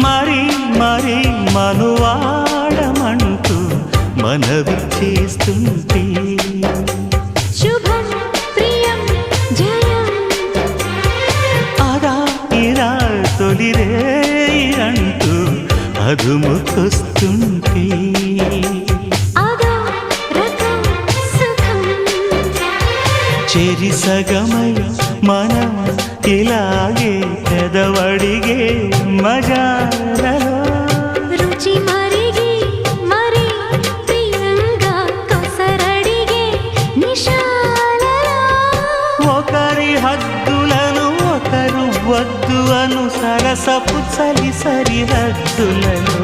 మరి మరి మనువాడమంటూ మనవి చేస్తుంటే శుభం ప్రియం జయం అదా ఇరా తొలిరే అంటూ అదుముకొస్తుంటే అదో రకం సుఖం చెరి సగమై మనం ఇలాగే పెదవడిగే మజాలలో రుచి మరిగి మరి ప్రియంగా కొసరడిగే నిశాలలో ఒకరి హద్దులను ఒకరు వద్దు అను సరసపు చలి సరిహద్దులను